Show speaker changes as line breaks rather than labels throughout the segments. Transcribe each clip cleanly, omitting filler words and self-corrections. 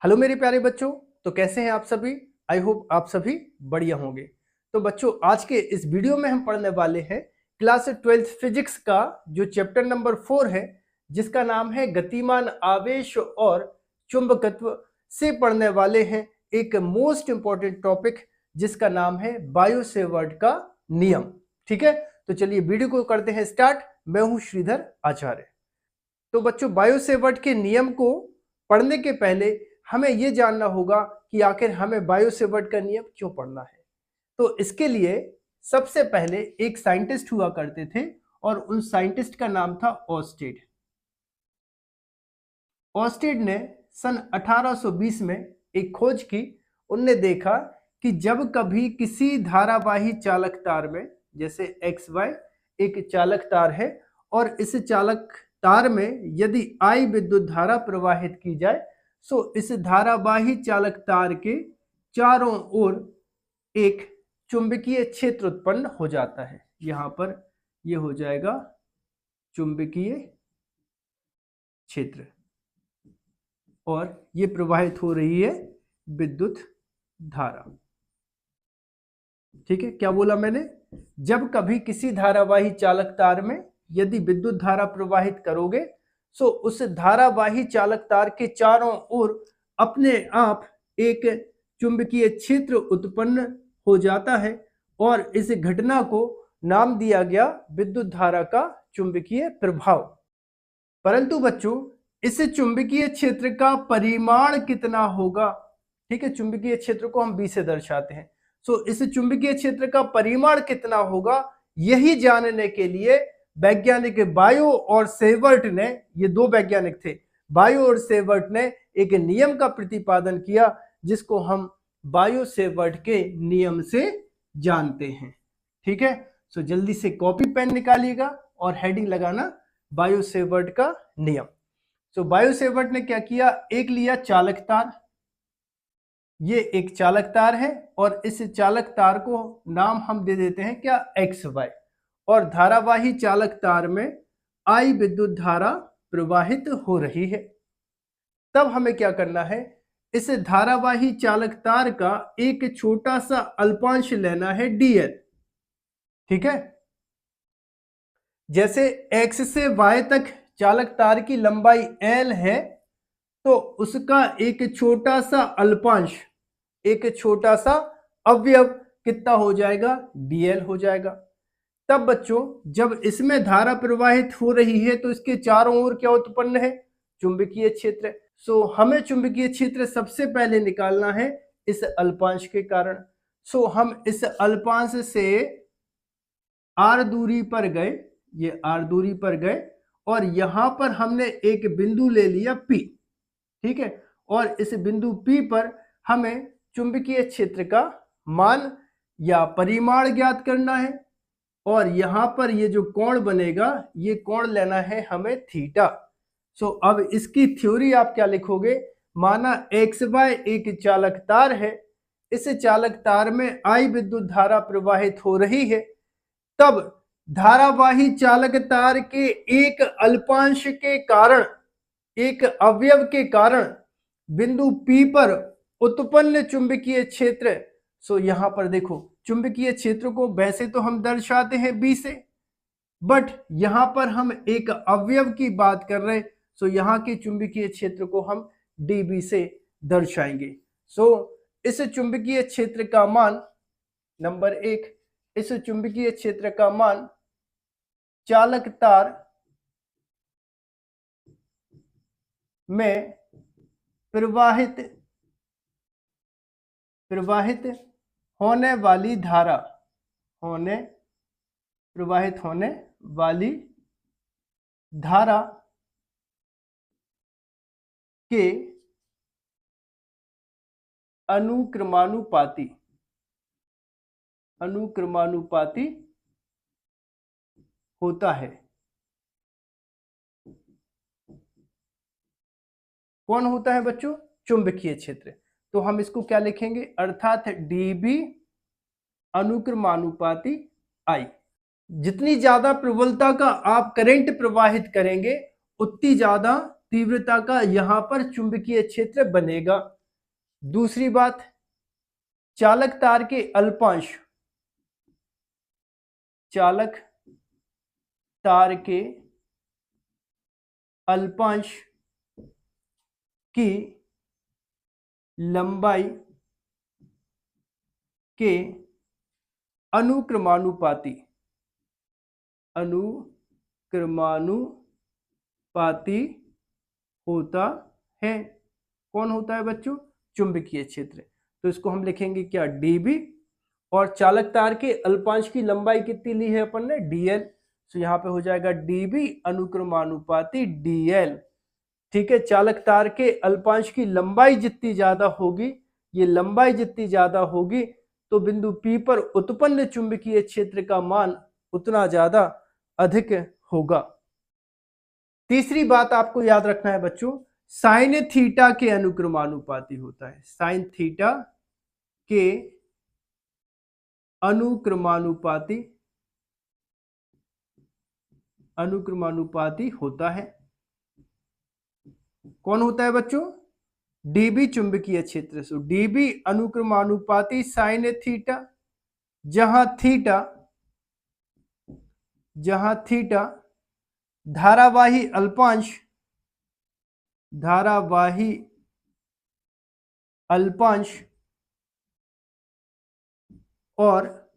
Hello मेरे प्यारे बच्चों। तो कैसे हैं आप सभी। आई होप आप सभी बढ़िया होंगे। तो बच्चों आज के इस वीडियो में हम पढ़ने वाले हैं क्लास 12th फिजिक्स का जो चैप्टर नंबर 4 है, जिसका नाम है गतिमान आवेश और चुंबकत्व से पढ़ने वाले हैं एक मोस्ट इंपॉर्टेंट टॉपिक जिसका नाम है बायो सेवर्ट का नियम। ठीक है, तो चलिए वीडियो को करते हैं स्टार्ट। मैं हूं श्रीधर आचार्य। तो बच्चों बायो सेवर्ट के नियम को पढ़ने के पहले हमें यह जानना होगा कि आखिर हमें बायो सेवर्ट का नियम क्यों पढ़ना है। तो इसके लिए सबसे पहले एक साइंटिस्ट हुआ करते थे और उन साइंटिस्ट का नाम था ओर्स्टेड। ओर्स्टेड ने सन 1820 में एक खोज की। उनने देखा कि जब कभी किसी धारावाही चालक तार में, जैसे XY एक चालक तार है और इस चालक तार में यदि I विद्युत धारा प्रवाहित की जाए तो इस धारावाही चालक तार के चारों ओर एक चुंबकीय क्षेत्र उत्पन्न हो जाता है। यहां पर यह हो जाएगा चुंबकीय क्षेत्र और ये प्रवाहित हो रही है विद्युत धारा। ठीक है, क्या बोला मैंने? जब कभी किसी धारावाही चालक तार में यदि विद्युत धारा प्रवाहित करोगे तो उस धारावाही चालक तार के चारों ओर अपने आप एक चुंबकीय क्षेत्र उत्पन्न हो जाता है और इस घटना को नाम दिया गया विद्युत धारा का चुंबकीय प्रभाव। परंतु बच्चों इस चुंबकीय क्षेत्र का परिमाण कितना होगा? ठीक है, चुंबकीय क्षेत्र को हम B से दर्शाते हैं। सो इस चुंबकीय क्षेत्र का परिमाण कितना होगा, यही जानने के लिए वैज्ञानिक बायो और सेवर्ट ने, ये दो वैज्ञानिक थे, बायो और सेवर्ट ने एक नियम का प्रतिपादन किया जिसको हम बायो सेवर्ट के नियम से जानते हैं। ठीक है, सो जल्दी से कॉपी पेन निकालिएगा और हेडिंग लगाना बायो सेवर्ट का नियम। सो बायो सेवर्ट ने क्या किया, एक लिया चालक तार। ये एक चालक तार है और इस चालक तार को नाम हम दे देते हैं क्या, XY। और धारावाही चालक तार में I विद्युत धारा प्रवाहित हो रही है। तब हमें क्या करना है, इस धारावाही चालक तार का एक छोटा सा अल्पांश लेना है DL। ठीक है, जैसे X से Y तक चालक तार की लंबाई L है तो उसका एक छोटा सा अल्पांश, एक छोटा सा अवयव कितना हो जाएगा, DL हो जाएगा। तब बच्चों जब इसमें धारा प्रवाहित हो रही है तो इसके चारों ओर क्या उत्पन्न है, चुंबकीय क्षेत्र। सो हमें चुंबकीय क्षेत्र सबसे पहले निकालना है इस अल्पांश के कारण। सो हम इस अल्पांश से R दूरी पर गए, ये R दूरी पर गए और यहां पर हमने एक बिंदु ले लिया P। ठीक है, और इस बिंदु P पर हमें चुंबकीय क्षेत्र का मान या परिमाण ज्ञात करना है और यहां पर ये जो कोण बनेगा, ये कोण लेना है हमें थीटा। सो अब इसकी थ्योरी आप क्या लिखोगे, माना XY एक चालक तार है, इस चालक तार में I विद्युत धारा प्रवाहित हो रही है, तब धारावाही चालक तार के एक अल्पांश के कारण, एक अवयव के कारण बिंदु P पर उत्पन्न चुंबकीय क्षेत्र। सो यहां पर देखो चुंबकीय क्षेत्र को वैसे तो हम दर्शाते हैं B से, बट यहां पर हम एक अवयव की बात कर रहे हैं, सो यहां के चुंबकीय क्षेत्र को हम dB से दर्शाएंगे। सो इस चुंबकीय क्षेत्र का मान, नंबर 1, इस चुंबकीय क्षेत्र का मान चालक तार में प्रवाहित होने वाली धारा, प्रवाहित होने वाली धारा के अनुक्रमानुपाती होता है। कौन होता है बच्चों, चुंबकीय क्षेत्र। तो हम इसको क्या लिखेंगे, अर्थात dB अनुक्रमानुपाती I। जितनी ज्यादा प्रबलता का आप करंट प्रवाहित करेंगे उतनी ज्यादा तीव्रता का यहां पर चुंबकीय क्षेत्र बनेगा। दूसरी बात, चालक तार के अल्पांश, चालक तार के अल्पांश की लंबाई के अनुक्रमानुपाती होता है। कौन होता है बच्चों? चुंबकीय क्षेत्र। तो इसको हम लिखेंगे क्या? dB। और चालक तार के अल्पांश की लंबाई कितनी ली है अपन ने? dl। तो यहां पे हो जाएगा dB अनुक्रमानुपाती dl। ठीक है, चालक तार के अल्पांश की लंबाई जितनी ज्यादा होगी, ये लंबाई जितनी ज्यादा होगी, तो बिंदु P पर उत्पन्न चुंबकीय क्षेत्र का मान उतना ज्यादा अधिक होगा। तीसरी बात आपको याद रखना है बच्चों, साइन थीटा के अनुक्रमानुपाती होता है। साइन थीटा के अनुक्रमानुपाती होता है। कौन होता है बच्चों? dB चुंबकीय क्षेत्र। सो dB अनुक्रमानुपाती साइन थीटा, जहां थीटा धारावाही अल्पांश और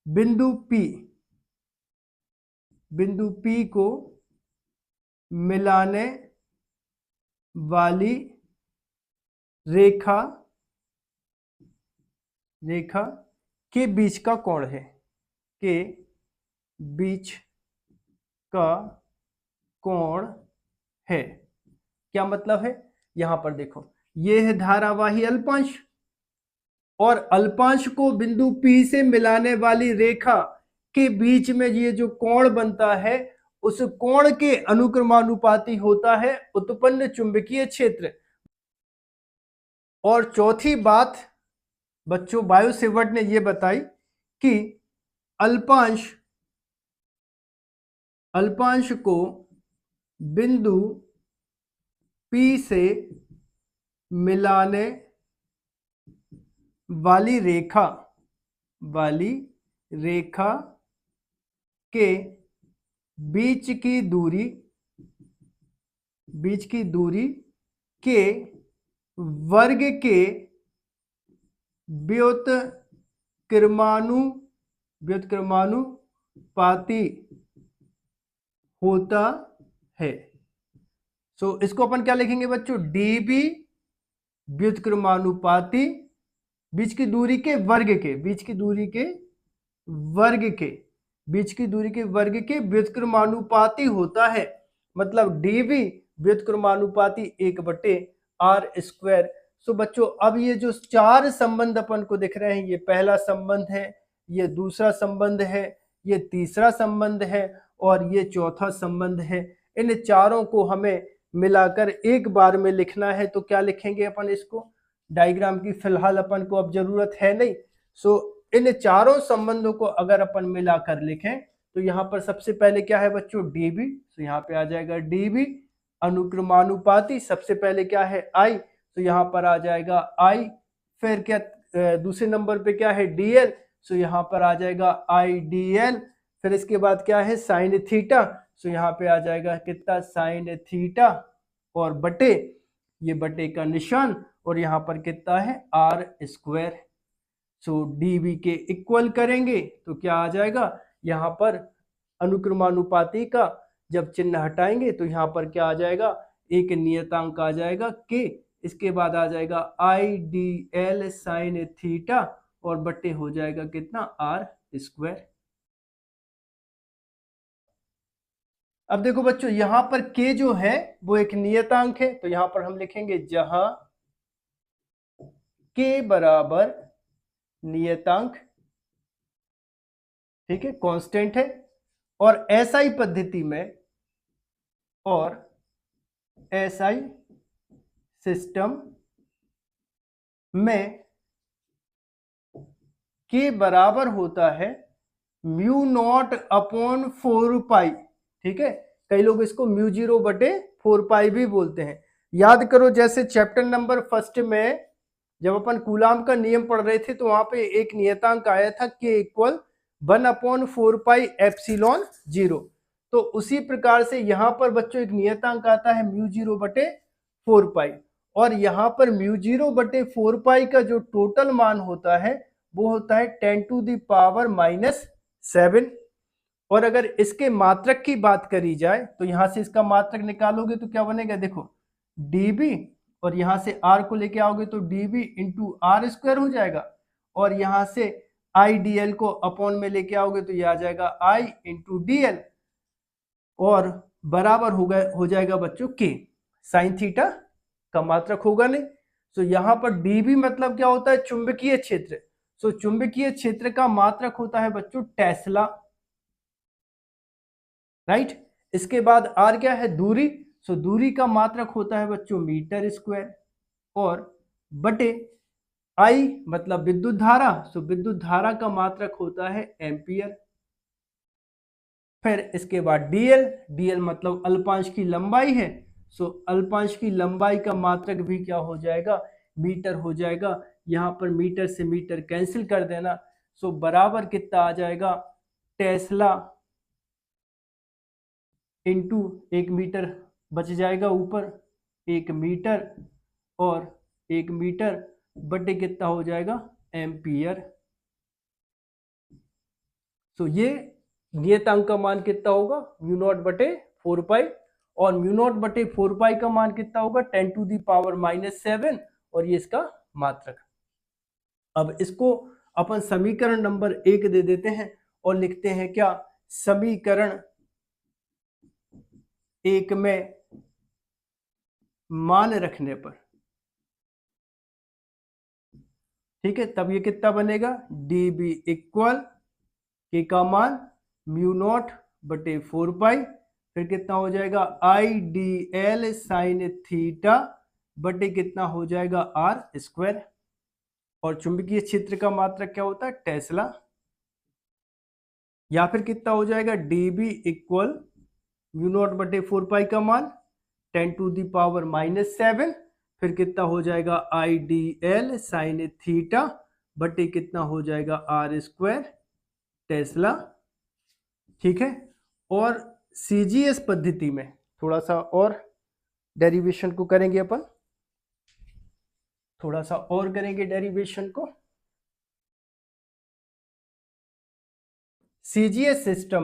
बिंदु P को मिलाने वाली रेखा के बीच का कोण है, के बीच का कोण है। क्या मतलब है? यहां पर देखो, ये है धारावाही अल्पांश, और अल्पांश को बिंदु P से मिलाने वाली रेखा के बीच में ये जो कोण बनता है, उस कोण के अनुक्रमानुपाती होता है उत्पन्न चुंबकीय क्षेत्र। और चौथी बात बच्चों, बायो सेवर्ट ने यह बताई कि अल्पांश को बिंदु P से मिलाने वाली रेखा के बीच की दूरी के वर्ग के व्युत्क्रमानुपाती होता है। सो इसको अपन क्या लिखेंगे बच्चों? dB व्युत्क्रमानुपाती बीच की दूरी के वर्ग के व्युत्क्रमानुपाती होता है। मतलब dB व्युत्क्रमानुपाती 1/r²। सो बच्चों, अब ये जो चार संबंध अपन को दिख रहे हैं, ये पहला संबंध है, ये दूसरा संबंध है, ये तीसरा संबंध है, और ये चौथा संबंध है। इन चारों को हमें मिलाकर एक बार में लिखना है। तो क्या लिखेंगे अपन इसको? डायग्राम की फिलहाल अपन को अब जरूरत है नहीं। सो इन चारों संबंधों को अगर अपन मिलाकर लिखें, तो यहाँ पर सबसे पहले क्या है बच्चों? dB। तो यहाँ पे आ जाएगा dB अनुक्रमानुपाती, सबसे पहले क्या है? I। तो यहाँ पर आ जाएगा I। फिर क्या दूसरे नंबर पे क्या है? dl। सो यहाँ पर आ जाएगा IDL। फिर इसके बाद क्या है? Sine theta. सो यहाँ पे आ जाएगा कितना? साइन थीटा, और बटे, ये बटे का निशान, और यहाँ पर कितना है? r²। सो dB के इक्वल करेंगे तो क्या आ जाएगा? यहाँ पर अनुक्रमानुपाती का जब चिन्ह हटाएंगे तो यहाँ पर क्या आ जाएगा? एक नियतांक आ जाएगा k। इसके बाद आ जाएगा IDL साइन थीटा, और बटे हो जाएगा कितना? r²। अब देखो बच्चों, यहां पर k जो है वो एक नियतांक है। तो यहां पर हम लिखेंगे जहां k बराबर नियतांक, ठीक है, कांस्टेंट है, और SI पद्धति में, और SI सिस्टम में k बराबर होता है μ0/4 पाई। ठीक है, कई लोग इसको म्यू 0/4 पाई भी बोलते हैं। याद करो जैसे चैप्टर नंबर फर्स्ट में जब अपन कूलाम का नियम पढ़ रहे थे तो वहां पे एक नियतांक आया था K = 1/4 पाई ε0। तो उसी प्रकार से यहाँ पर बच्चों एक नियतांक आता है म्यू 0/4 पाई, और यहाँ पर म्यू 0/4 पाई का जो टोटल मान होता है वो होता है 10⁻⁻7। और अगर इसके मात्रक की बात करी जाए तो यहां से इसका मात्रक निकालोगे तो क्या बनेगा, देखो dB, और यहां से r को लेके आओगे तो dB इंटू r² हो जाएगा, और यहां से IDL को अपॉन में लेके आओगे तो ये आ जाएगा I इंटू DL, और बराबर हो जाएगा बच्चों K साइन थीटा का मात्रक होगा नहीं। तो यहां पर dB मतलब क्या होता है, चुंबकीय क्षेत्र। तो चुंबकीय क्षेत्र का मात्रक होता है बच्चों टेस्ला, राइट। इसके बाद R क्या है, दूरी। सो दूरी का मात्रक होता है बच्चों मीटर स्क्वायर, और बटे I मतलब विद्युत धारा। सो विद्युत धारा का मात्रक होता है एम्पियर। फिर इसके बाद DL मतलब अल्पांश की लंबाई है। सो अल्पांश की लंबाई का मात्रक भी क्या हो जाएगा, मीटर हो जाएगा। यहाँ पर मीटर से मीटर कैंसिल कर देना। सो बराबर कितना आ जाएगा, टेस्ला इंटू 1 मीटर बच जाएगा ऊपर, 1 मीटर, और 1 मीटर बटे कितना हो जाएगा, एम्पियर। तो ये नियतांक का मान कितना होगा, μ0/4 पाई, और μ0/4 पाई का मान कितना होगा, 10⁻⁻7, और ये इसका मात्रक। अब इसको अपन समीकरण नंबर 1 दे देते हैं और लिखते हैं क्या, समीकरण 1 में मान रखने पर, ठीक है, तब ये कितना बनेगा, dB = K का मान μ0/4 पाई, फिर कितना हो जाएगा IDL साइन थीटा बटे कितना हो जाएगा r², और चुंबकीय क्षेत्र का मात्रक क्या होता है, टेस्ला। या फिर कितना हो जाएगा, dB = μ0/4 पाई का मान 10⁻⁻7, फिर कितना हो जाएगा IDL साइन थीटा बटे कितना हो जाएगा r² टेस्ला, ठीक है। और CGS पद्धति में थोड़ा सा और डेरिवेशन को करेंगे अपन, थोड़ा सा और करेंगे डेरिवेशन को। CGS सिस्टम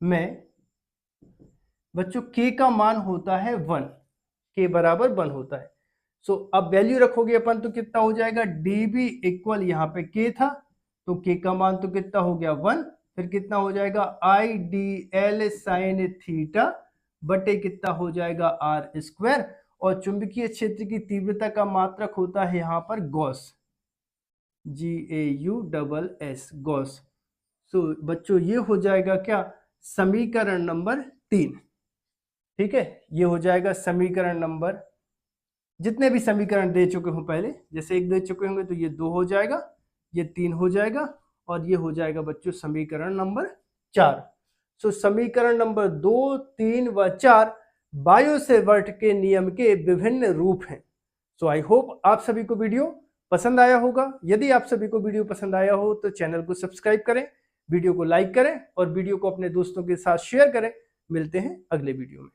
में बच्चों K का मान होता है 1, K बराबर 1 होता है। सो अब वैल्यू रखोगे अपन तो कितना हो जाएगा, dB = यहाँ पे K था तो K का मान तो कितना हो गया 1, फिर कितना हो जाएगा IDL साइन थीटा बटे कितना हो जाएगा r², और चुंबकीय क्षेत्र की तीव्रता का मात्रक होता है यहाँ पर गॉस, GAUSS गॉस। सो बच्चों ये हो जाएगा क्या, समीकरण नंबर 3, ठीक है। ये हो जाएगा समीकरण नंबर, जितने भी समीकरण दे चुके हूं पहले, जैसे 1 दे चुके होंगे तो ये 2 हो जाएगा, ये 3 हो जाएगा, और ये हो जाएगा बच्चों समीकरण नंबर 4। सो समीकरण नंबर 2, 3 व 4 बायो-सेवर्ट के नियम के विभिन्न रूप हैं। सो आई होप आप सभी को वीडियो पसंद आया होगा। यदि आप सभी को वीडियो पसंद आया हो तो चैनल को सब्सक्राइब करें, वीडियो को लाइक करें, और वीडियो को अपने दोस्तों के साथ शेयर करें। मिलते हैं अगले वीडियो में।